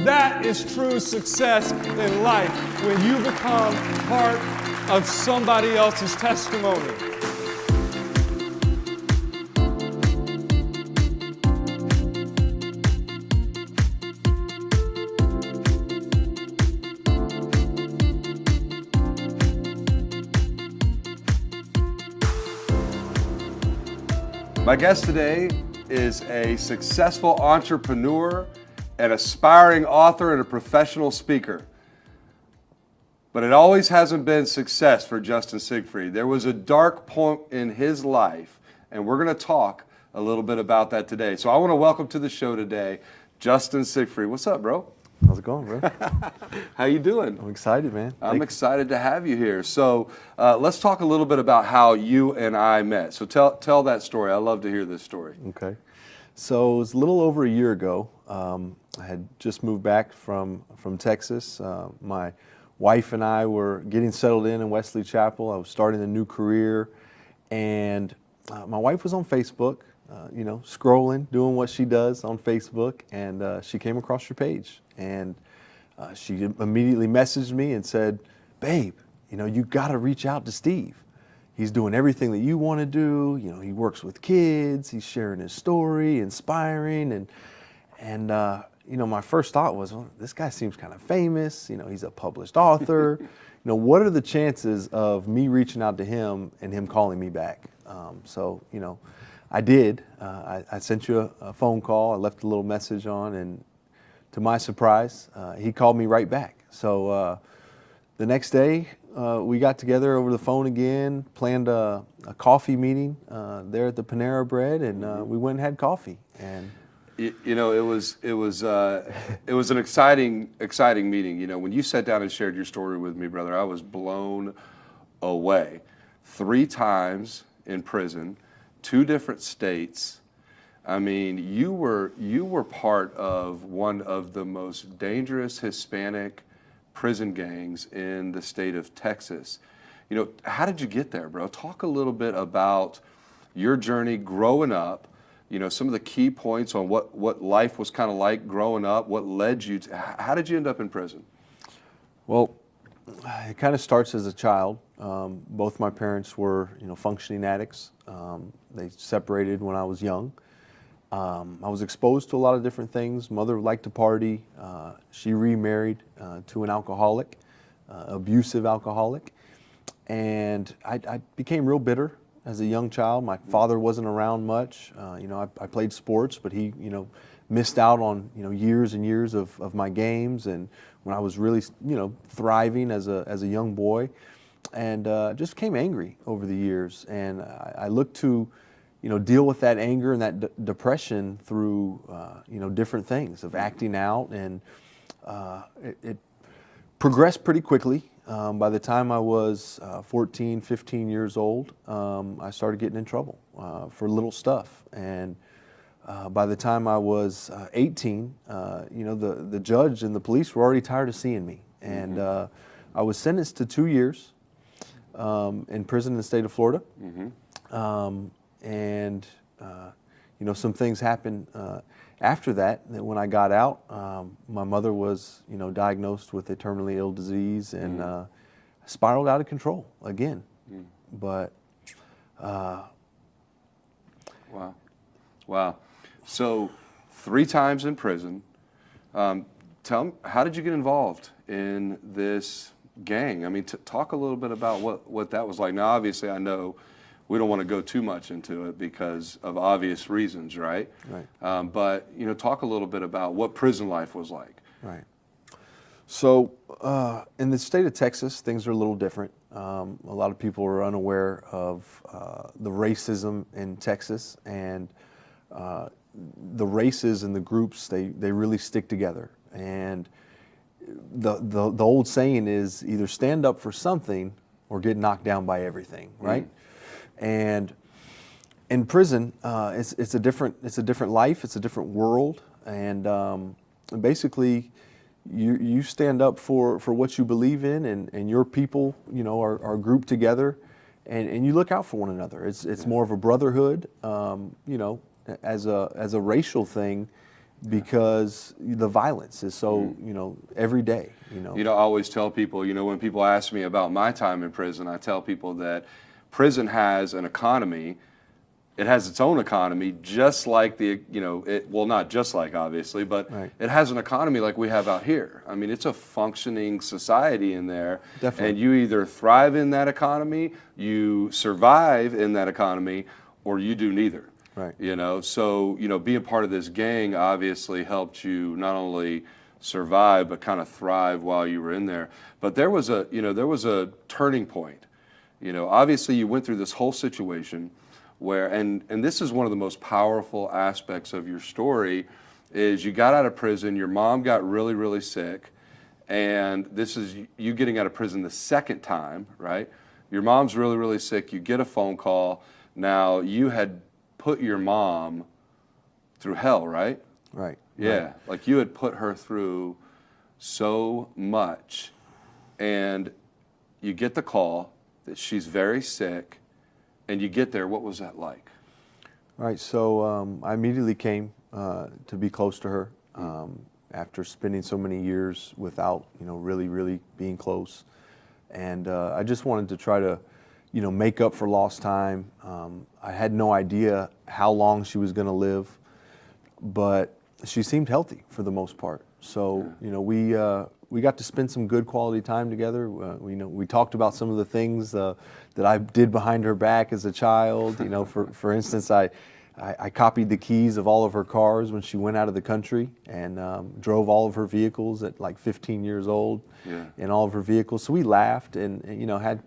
That is true success in life, when you become part of somebody else's testimony. My guest today is a successful entrepreneur, an aspiring author, and a professional speaker. But it always hasn't been success for Justin Siegfried. There was a dark point in his life, and we're going to talk a little bit about that today. So I want to welcome to the show today, Justin Siegfried. What's up, bro? How's it going, bro? How you doing? I'm excited, man. I'm excited to have you here. So let's talk a little bit about how you and I met. So tell that story. I love to hear this story. Okay. So it was a little over a year ago. I had just moved back from Texas. My wife and I were getting settled in Wesley Chapel. I was starting a new career, and my wife was on Facebook, scrolling, doing what she does on Facebook, and she came across your page, and she immediately messaged me and said, "Babe, you got to reach out to Steve. He's doing everything that you want to do. He works with kids. He's sharing his story, inspiring." And my first thought was, well, this guy seems kind of famous. He's a published author. What are the chances of me reaching out to him and him calling me back? So I did. I sent you a phone call. I left a little message on, and to my surprise, he called me right back. So the next day, we got together over the phone again, planned a coffee meeting there at the Panera Bread, and we went and had coffee. And it was an exciting meeting. When you sat down and shared your story with me, brother, I was blown away. 3 times in prison, 2 different states. I mean, you were part of one of the most dangerous Hispanic prison gangs in the state of Texas. How did you get there, bro? Talk a little bit about your journey growing up, some of the key points on what life was kind of like growing up, what led you to, how did you end up in prison? Well, it kind of starts as a child. Both my parents were, functioning addicts. They separated when I was young. I was exposed to a lot of different things. Mother liked to party. She remarried to an alcoholic, abusive alcoholic. And I became real bitter as a young child. My father wasn't around much. I played sports, but he, missed out on, years and years of my games. And when I was really, thriving as a young boy, and just became angry over the years. And I looked to, deal with that anger and that depression through, different things of acting out, and it progressed pretty quickly. By the time I was 14, 15 years old, I started getting in trouble for little stuff. And by the time I was 18, the judge and the police were already tired of seeing me. And I was sentenced to 2 years in prison in the state of Florida. And some things happened after that when I got out. My mother was, diagnosed with a terminally ill disease, and spiraled out of control again. But Wow. So 3 times in prison. Tell me, how did you get involved in this gang? I mean, talk a little bit about what that was like. Now, obviously, I know we don't want to go too much into it because of obvious reasons, right? Right. But, talk a little bit about what prison life was like. Right. So in the state of Texas, things are a little different. A lot of people are unaware of the racism in Texas, and the races and the groups, they really stick together. And the old saying is either stand up for something or get knocked down by everything, right? And in prison, it's a different life, it's a different world, and basically you stand up for what you believe in, and your people, are grouped together, and you look out for one another. It's more of a brotherhood, as a racial thing. because the violence is so, every day, I always tell people, when people ask me about my time in prison, I tell people that prison has an economy. It has its own economy, just like not just like, obviously, but Right. it has an economy like we have out here. I mean, it's a functioning society in there. Definitely. And you either thrive in that economy, you survive in that economy, or you do neither. Right. So, being part of this gang obviously helped you not only survive, but kind of thrive while you were in there. But there was a turning point. Obviously you went through this whole situation where, and this is one of the most powerful aspects of your story, is you got out of prison, your mom got really, really sick, and this is you getting out of prison the second time, right? Your mom's really, really sick, you get a phone call. Now, you had put your mom through hell, right? Right. Yeah, Right. like you had put her through so much, and you get the call that she's very sick, and you get there. What was that like? All right, so I immediately came to be close to her after spending so many years without, really, really being close. And I just wanted to try to, make up for lost time. I had no idea how long she was going to live, but she seemed healthy for the most part. So, we got to spend some good quality time together. We talked about some of the things that I did behind her back as a child. For instance, I copied the keys of all of her cars when she went out of the country, and drove all of her vehicles at like 15 years old. Yeah. In all of her vehicles. So we laughed and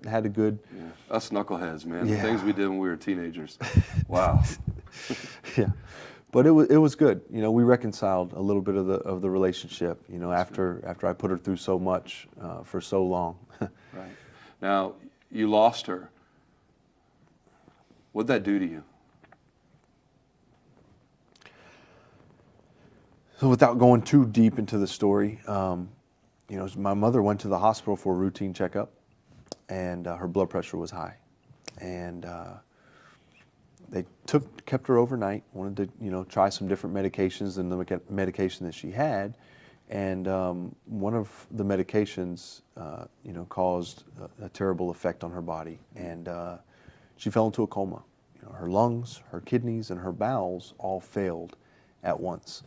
had a good. Yeah. Us knuckleheads, man. Yeah. The things we did when we were teenagers. Wow. Yeah. But it was good. We reconciled a little bit of the relationship. After I put her through so much for so long. Right. Now, you lost her. What'd that do to you? So without going too deep into the story, my mother went to the hospital for a routine checkup, and her blood pressure was high, and they kept her overnight. Wanted to try some different medications than the medication that she had, and one of the medications caused a terrible effect on her body, and she fell into a coma. Her lungs, her kidneys, and her bowels all failed at once.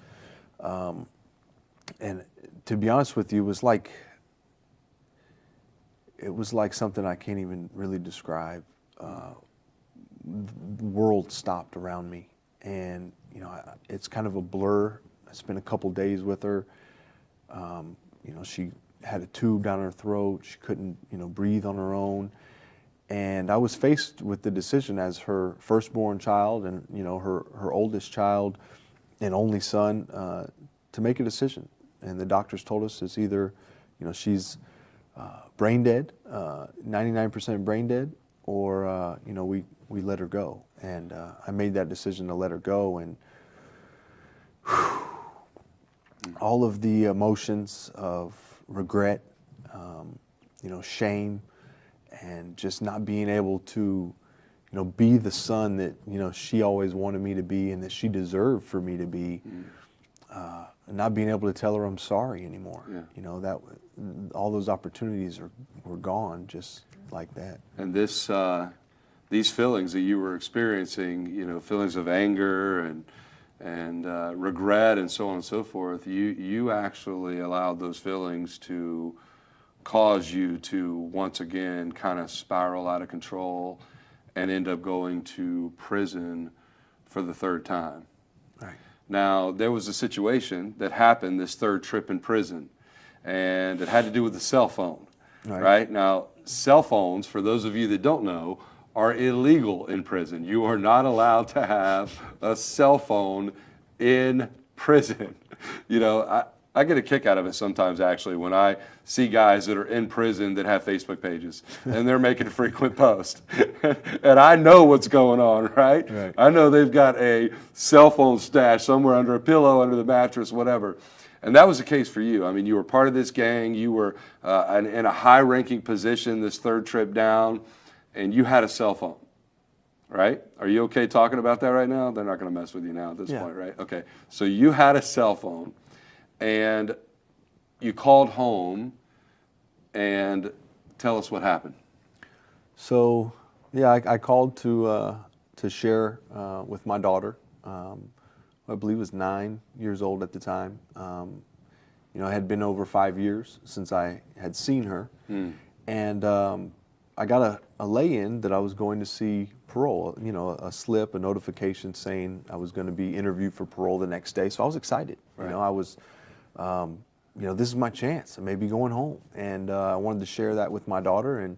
And to be honest with you, it was like something I can't even really describe. The world stopped around me, and it's kind of a blur. I spent a couple days with her. She had a tube down her throat. She couldn't, breathe on her own. And I was faced with the decision as her firstborn child and her oldest child and only son to make a decision. And the doctors told us it's either, she's brain dead, 99% brain dead, or we let her go. And I made that decision to let her go, and all of the emotions of regret, shame, and just not being able to, be the son that, she always wanted me to be and that she deserved for me to be, and not being able to tell her I'm sorry anymore. Yeah. That all those opportunities were gone just like that. And these feelings that you were experiencing, feelings of anger and regret and so on and so forth, you actually allowed those feelings to cause you to once again kind of spiral out of control and end up going to prison for the third time. Right. Now, there was a situation that happened this third trip in prison, and it had to do with the cell phone. Right? Now, cell phones, for those of you that don't know, are illegal in prison. You are not allowed to have a cell phone in prison. I get a kick out of it sometimes, actually, when I see guys that are in prison that have Facebook pages and they're making frequent posts. And I know what's going on, right? I know they've got a cell phone stash somewhere under a pillow, under the mattress, whatever. And that was the case for you. I mean, you were part of this gang. You were in a high-ranking position this third trip down, and you had a cell phone. right? Are you okay talking about that right now? They're not going to mess with you now at this Yeah. point, right? Okay. So you had a cell phone, and you called home, and tell us what happened. So, yeah, I called to share with my daughter. I believe was 9 years old at the time. You know, it had been over 5 years since I had seen her, and I got a lay-in that I was going to see parole. You know, a slip, a notification saying I was going to be interviewed for parole the next day. So I was excited. Right. You know, I was. You know, this is my chance. I may be going home, and I wanted to share that with my daughter. And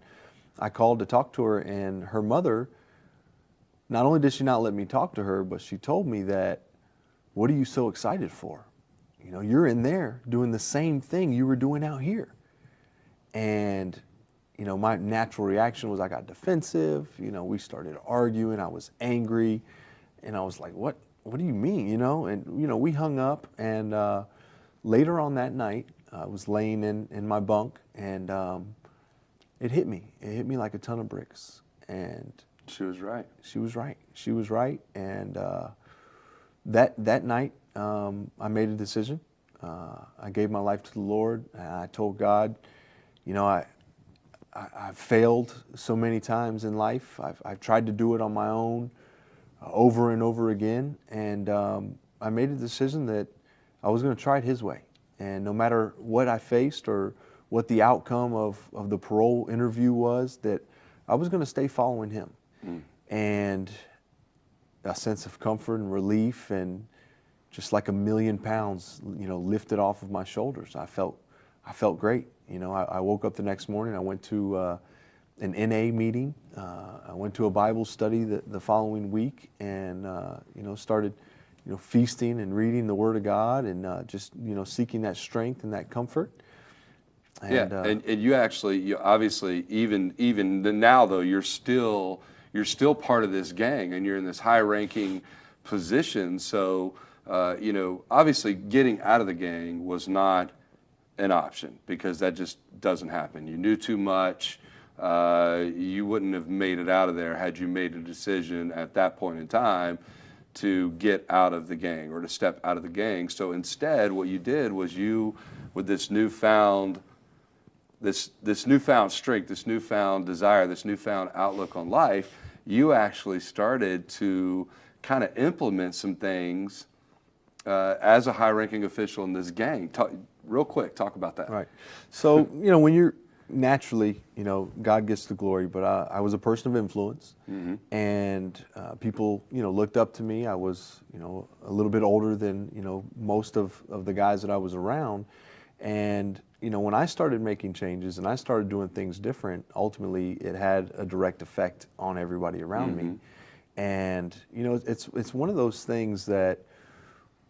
I called to talk to her, and her mother. Not only did she not let me talk to her, but she told me that, "What are you so excited for? You know, you're in there doing the same thing you were doing out here." And, you know, my natural reaction was I got defensive. You know, we started arguing. I was angry, and I was like, "What? What do you mean?" You know, and you know, we hung up, and later on that night, I was laying in my bunk, and it hit me. It hit me like a ton of bricks. And She was right. she was right. She was right. And that night, I made a decision. I gave my life to the Lord. I told God, you know, I've failed so many times in life. I've tried to do it on my own over and over again. And I made a decision that I was going to try it His way. And no matter what I faced or what the outcome of the parole interview was, that I was going to stay following Him. And a sense of comfort and relief, and just like 1,000,000 pounds, you know, lifted off of my shoulders. I felt great. You know, I woke up the next morning. I went to an NA meeting. I went to a Bible study the following week, and you know, started, you know, feasting and reading the Word of God, and just, you know, seeking that strength and that comfort. And, Yeah, and you actually, you obviously, even now though, you're still part of this gang, and you're in this high-ranking position. So, you know, obviously, getting out of the gang was not an option, because that just doesn't happen. You knew too much. You wouldn't have made it out of there had you made a decision at that point in time to get out of the gang or to step out of the gang. So instead, what you did was you, with this newfound strength, this newfound desire, this newfound outlook on life, you actually started to kind of implement some things as a high-ranking official in this gang. Real quick, talk about that. Right. So, you know, when you're naturally, you know, God gets the glory, but I was a person of influence, and people, you know, looked up to me. I was, you know, a little bit older than, you know, most of the guys that I was around. And, you know, when I started making changes and I started doing things different, ultimately it had a direct effect on everybody around me. And, you know, it's one of those things that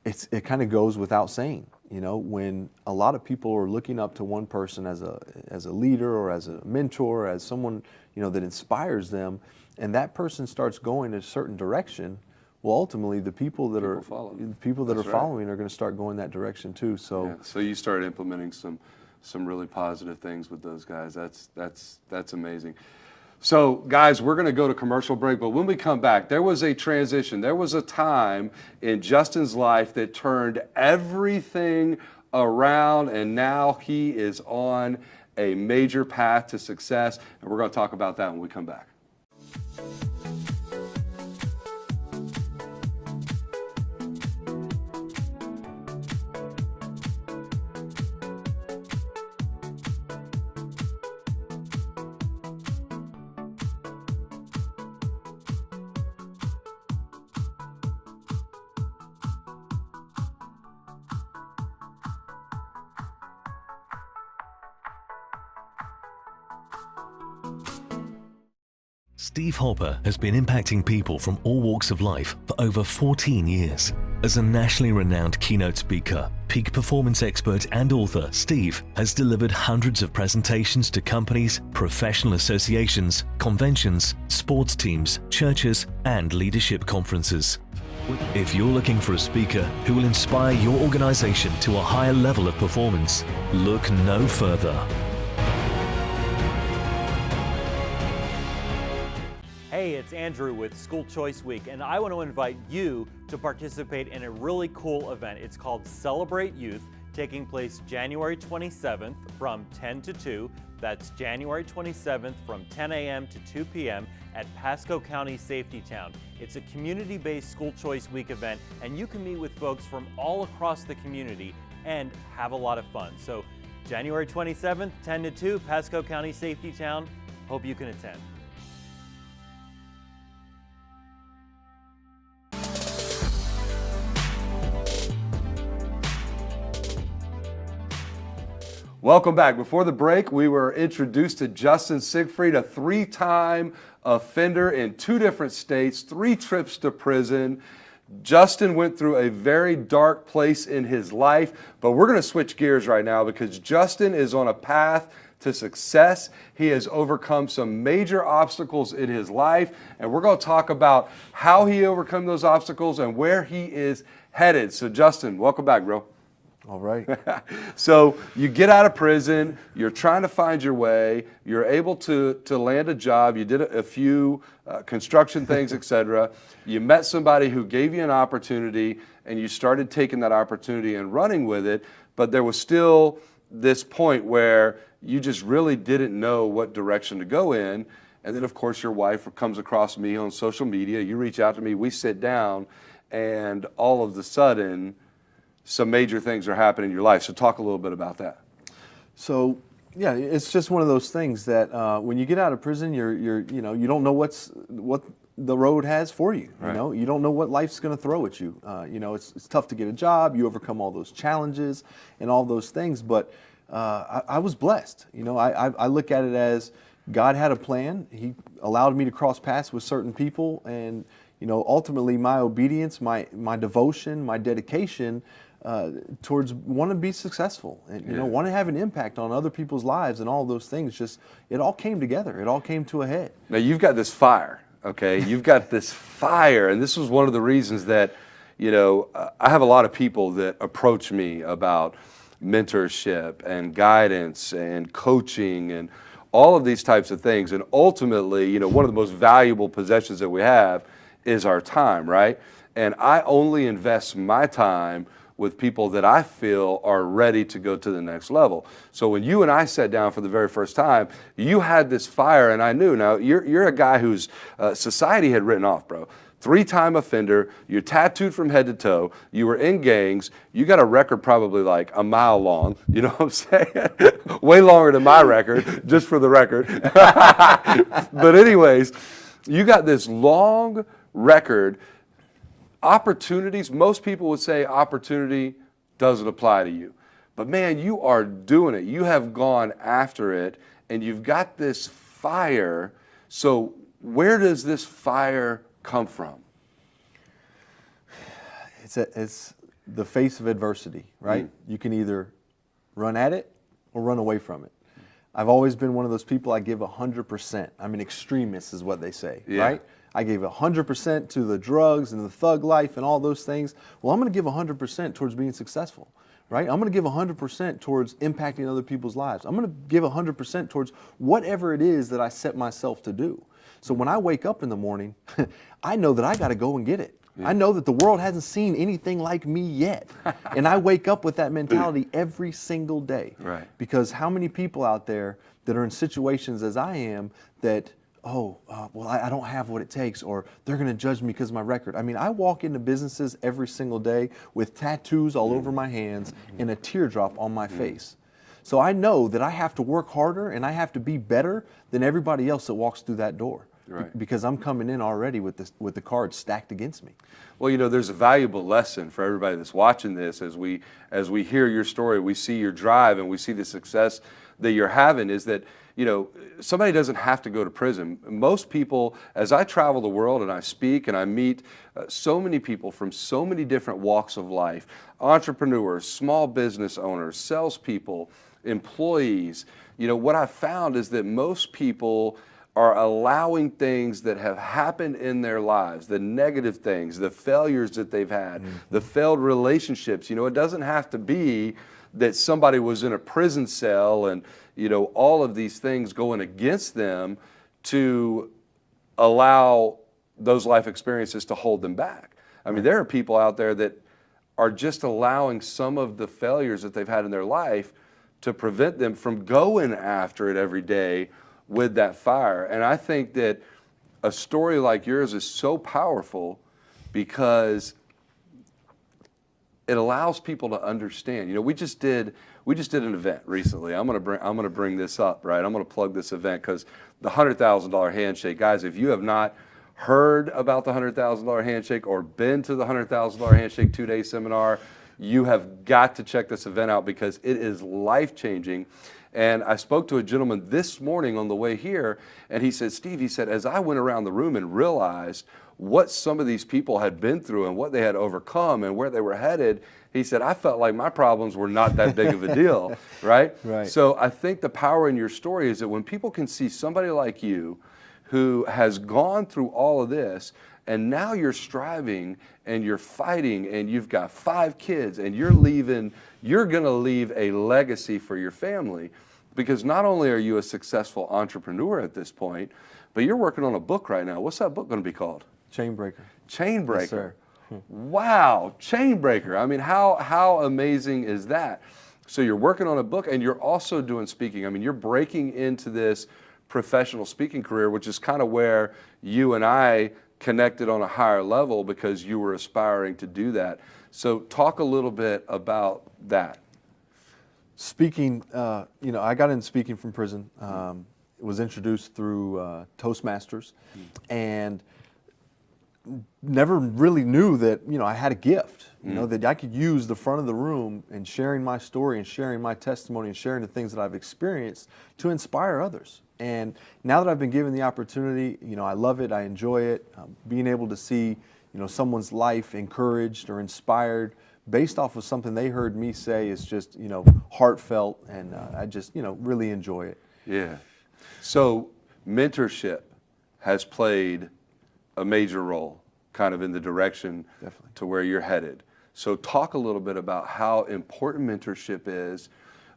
it kind of goes without saying. You know, when a lot of people are looking up to one person as a leader or as a mentor, as someone, you know, that inspires them, and that person starts going in a certain direction, well, ultimately the people that are following are going to start going that direction too. So, yeah, so you started implementing some really positive things with those guys. That's amazing. So, guys, we're going to go to commercial break, but when we come back, there was a transition. There was a time in Justin's life that turned everything around, and now he is on a major path to success, and we're going to talk about that when we come back. Steve Hopper has been impacting people from all walks of life for over 14 years. As a nationally renowned keynote speaker, peak performance expert and author, Steve has delivered hundreds of presentations to companies, professional associations, conventions, sports teams, churches, and leadership conferences. If you're looking for a speaker who will inspire your organization to a higher level of performance, look no further. Hey, it's Andrew with School Choice Week, and I want to invite you to participate in a really cool event. It's called Celebrate Youth, taking place January 27th from 10 to 2. That's January 27th from 10 a.m. to 2 p.m. at Pasco County Safety Town. It's a community-based School Choice Week event, and you can meet with folks from all across the community and have a lot of fun. So January 27th, 10 to 2, Pasco County Safety Town. Hope you can attend. Welcome back. Before the break, we were introduced to Justin Siegfried, a 3-time offender in 2 different states, 3 trips to prison. Justin went through a very dark place in his life, but we're going to switch gears right now because Justin is on a path to success. He has overcome some major obstacles in his life, and we're going to talk about how he overcome those obstacles and where he is headed. So Justin, welcome back, bro. All right. So you get out of prison, you're trying to find your way, you're able to land a job, you did a few construction things, etc. You met somebody who gave you an opportunity and you started taking that opportunity and running with it, but there was still this point where you just really didn't know what direction to go in. And then of course your wife comes across me on social media, you reach out to me, we sit down, and all of a sudden some major things are happening in your life. So talk a little bit about that. So yeah, it's just one of those things that when you get out of prison, you don't know what the road has for you. Right. You don't know what life's going to throw at you. It's tough to get a job. You overcome all those challenges and all those things. But I was blessed. I look at it as God had a plan. He allowed me to cross paths with certain people, and ultimately my obedience, my devotion, my dedication towards want to be successful and want to have an impact on other people's lives and all those things. Just it all came together. It all came to a head. Now you've got this fire, okay? You've got this fire, and this was one of the reasons that I have a lot of people that approach me about mentorship and guidance and coaching and all of these types of things. And ultimately, one of the most valuable possessions that we have is our time, right? And I only invest my time with people that I feel are ready to go to the next level. So when you and I sat down for the very first time, you had this fire, and I knew. Now you're a guy whose society had written off, bro. 3-time offender, you're tattooed from head to toe, you were in gangs, you got a record probably like a mile long, you know what I'm saying? Way longer than my record, just for the record. But anyways, you got this long record. Opportunities, most people would say opportunity doesn't apply to you. But man, you are doing it. You have gone after it, and you've got this fire. So where does this fire come from? It's the face of adversity, right? You can either run at it or run away from it. I've always been one of those people, I give 100%. I'm an extremist is what they say, right? I gave 100% to the drugs and the thug life and all those things. Well, I'm going to give 100% towards being successful, right? I'm going to give 100% towards impacting other people's lives. I'm going to give 100% towards whatever it is that I set myself to do. So when I wake up in the morning, I know that I got to go and get it. I know that the world hasn't seen anything like me yet. And I wake up with that mentality every single day. Right. Because how many people out there that are in situations as I am that, I don't have what it takes, or they're going to judge me because of my record. I mean, I walk into businesses every single day with tattoos all over my hands and a teardrop on my face. So I know that I have to work harder and I have to be better than everybody else that walks through that door. Right. Because I'm coming in already with the cards stacked against me. Well, there's a valuable lesson for everybody that's watching this. As we hear your story, we see your drive and we see the success that you're having, is that somebody doesn't have to go to prison. Most people, as I travel the world and I speak and I meet so many people from so many different walks of life, entrepreneurs, small business owners, salespeople, employees, what I've found is that most people are allowing things that have happened in their lives, the negative things, the failures that they've had, the failed relationships. It doesn't have to be that somebody was in a prison cell and all of these things going against them to allow those life experiences to hold them back. I mean, there are people out there that are just allowing some of the failures that they've had in their life to prevent them from going after it every day with that fire. And I think that a story like yours is so powerful because it allows people to understand. You know, we just did an event recently. I'm gonna bring this up, right? I'm gonna plug this event because the $100,000 handshake, guys. If you have not heard about the $100,000 handshake or been to the $100,000 handshake 2-day seminar, you have got to check this event out because it is life-changing. And I spoke to a gentleman this morning on the way here, and he said, Steve, he said, as I went around the room and realized what some of these people had been through and what they had overcome and where they were headed, he said, I felt like my problems were not that big of a deal, right? Right. So I think the power in your story is that when people can see somebody like you who has gone through all of this, and now you're striving and you're fighting and you've got 5 kids and you're going to leave a legacy for your family, because not only are you a successful entrepreneur at this point, but you're working on a book right now. What's that book going to be called? Chainbreaker. Chainbreaker. Yes, sir. Wow, Chainbreaker. I mean, how amazing is that? So you're working on a book and you're also doing speaking. I mean, you're breaking into this professional speaking career, which is kind of where you and I connected on a higher level because you were aspiring to do that. So talk a little bit about that. Speaking, I got into speaking from prison. Was introduced through Toastmasters, and never really knew that I had a gift. That I could use the front of the room and sharing my story and sharing my testimony and sharing the things that I've experienced to inspire others. And now that I've been given the opportunity, I love it. I enjoy it. Being able to see, someone's life encouraged or inspired based off of something they heard me say is just, heartfelt, and I just, really enjoy it. Yeah. So mentorship has played a major role kind of in the direction to where you're headed. So talk a little bit about how important mentorship is.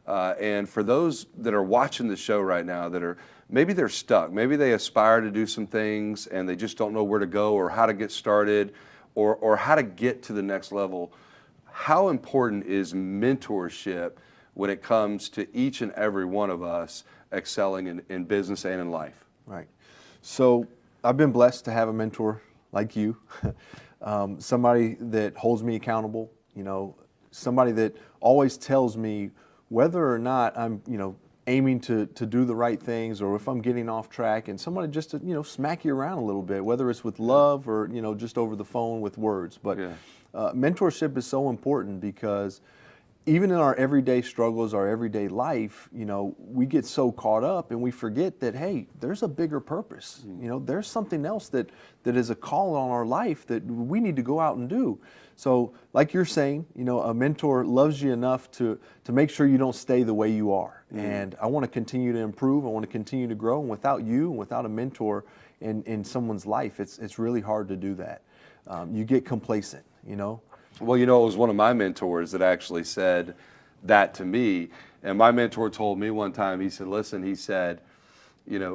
And for those that are watching the show right now that are, maybe they're stuck, maybe they aspire to do some things and they just don't know where to go or how to get started or how to get to the next level. How important is mentorship when it comes to each and every one of us excelling in business and in life? Right. So I've been blessed to have a mentor like you, somebody that holds me accountable, somebody that always tells me whether or not I'm, aiming to do the right things or if I'm getting off track, and somebody just to, smack you around a little bit, whether it's with love or, just over the phone with words. But mentorship is so important because even in our everyday struggles, our everyday life, we get so caught up and we forget that, hey, there's a bigger purpose. There's something else that is a call on our life that we need to go out and do. So like you're saying, a mentor loves you enough to make sure you don't stay the way you are. And I want to continue to improve. I want to continue to grow. And without you, and without a mentor in someone's life, it's really hard to do that. You get complacent, Well, it was one of my mentors that actually said that to me. And my mentor told me one time, he said, listen, he said,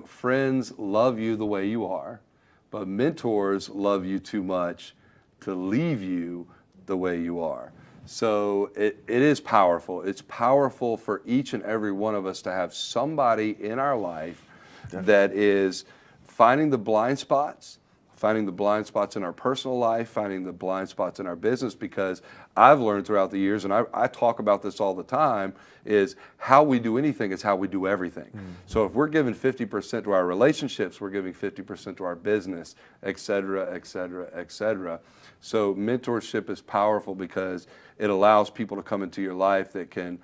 friends love you the way you are, but mentors love you too much to leave you the way you are. So it is powerful. It's powerful for each and every one of us to have somebody in our life that is finding the blind spots in our personal life, finding the blind spots in our business, because I've learned throughout the years, and I talk about this all the time, is how we do anything is how we do everything. So if we're giving 50% to our relationships, we're giving 50% to our business, et cetera, et cetera, et cetera. So mentorship is powerful because it allows people to come into your life that can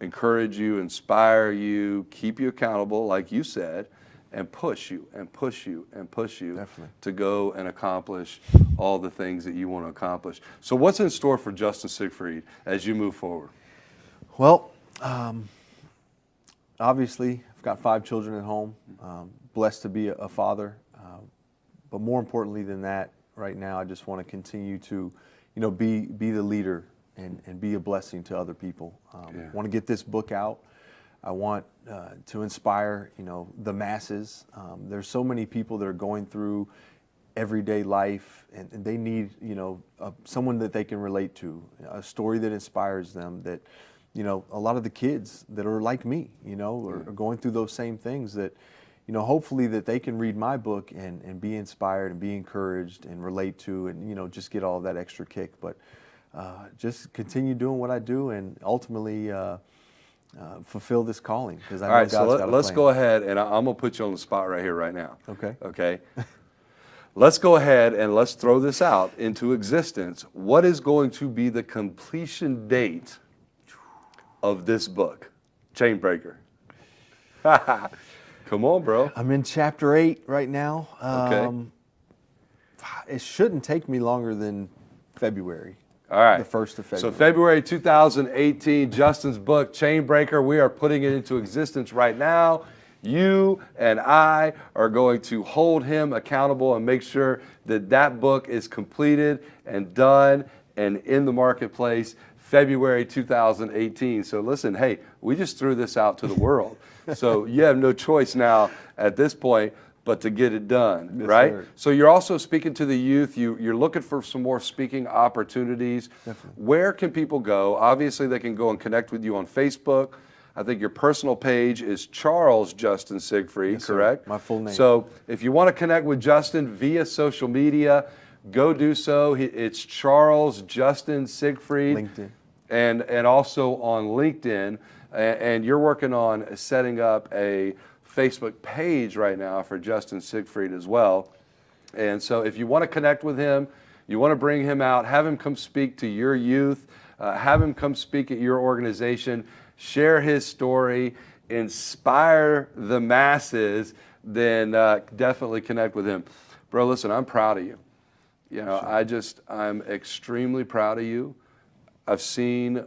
encourage you, inspire you, keep you accountable, like you said, and push you and push you and push you to go and accomplish all the things that you want to accomplish. So what's in store for Justin Siegfried as you move forward? Well, obviously, I've got 5 children at home, blessed to be a father. But more importantly than that, right now, I just want to continue to, be the leader and be a blessing to other people. I want to get this book out. I want to inspire, the masses. There's so many people that are going through everyday life, and they need, you know, someone that they can relate to, a story that inspires them, that, you know, a lot of the kids that are like me, you know, are going through those same things, that, you know, hopefully that they can read my book and be inspired and be encouraged and relate to, and, you know, just get all that extra kick. But just continue doing what I do, and ultimately fulfill this calling, because I know All right, God's got so a let's plan. go ahead, and I'm going to put you on the spot right here, right now. Okay. Okay? Let's go ahead and let's throw this out into existence. What is going to be the completion date of this book, Chainbreaker? Come on, bro. I'm in chapter 8 right now. Okay. It shouldn't take me longer than February. All right. The 1st of February. So February 2018, Justin's book, Chainbreaker, we are putting it into existence right now. You and I are going to hold him accountable and make sure that that book is completed and done and in the marketplace February 2018. So listen, hey, we just threw this out to the world. So you have no choice now at this point but to get it done, Yes, right? sir. So you're also speaking to the youth. You're looking for some more speaking opportunities. Definitely. Where can people go? Obviously, they can go and connect with you on Facebook. I think your personal page is Charles Justin Siegfried, Yes, sir. correct? My full name. So if you want to connect with Justin via social media, go do so. It's Charles Justin Siegfried. LinkedIn. And also on LinkedIn. And you're working on setting up a Facebook page right now for Justin Siegfried as well. And so if you want to connect with him, you want to bring him out, have him come speak to your youth, have him come speak at your organization, share his story, inspire the masses, then definitely connect with him. Bro, listen, I'm proud of you. You know, I'm extremely proud of you. I've seen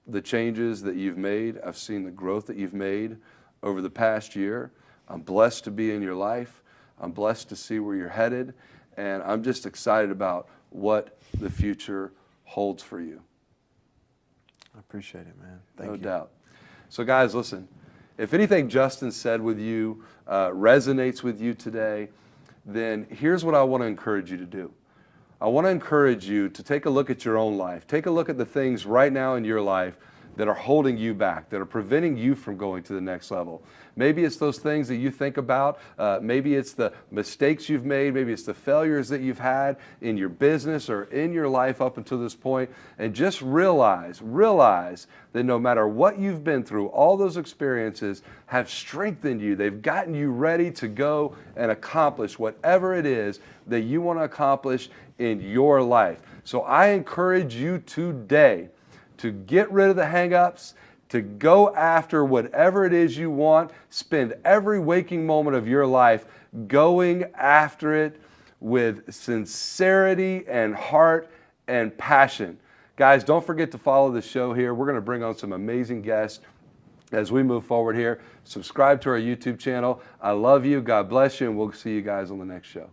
the changes that you've made. I've seen the growth that you've made over the past year. I'm blessed to be in your life. I'm blessed to see where you're headed. And I'm just excited about what the future holds for you. I appreciate it, man. Thank you. No doubt. So guys, listen, if anything Justin said with you resonates with you today, then here's what I want to encourage you to do. I want to encourage you to take a look at your own life. Take a look at the things right now in your life that are holding you back, that are preventing you from going to the next level. Maybe it's those things that you think about. Maybe it's the mistakes you've made. Maybe it's the failures that you've had in your business or in your life up until this point. And just realize that no matter what you've been through, all those experiences have strengthened you. They've gotten you ready to go and accomplish whatever it is that you want to accomplish in your life. So I encourage you today to get rid of the hang-ups, to go after whatever it is you want. Spend every waking moment of your life going after it with sincerity and heart and passion. Guys, don't forget to follow the show here. We're going to bring on some amazing guests as we move forward here. Subscribe to our YouTube channel. I love you. God bless you, and we'll see you guys on the next show.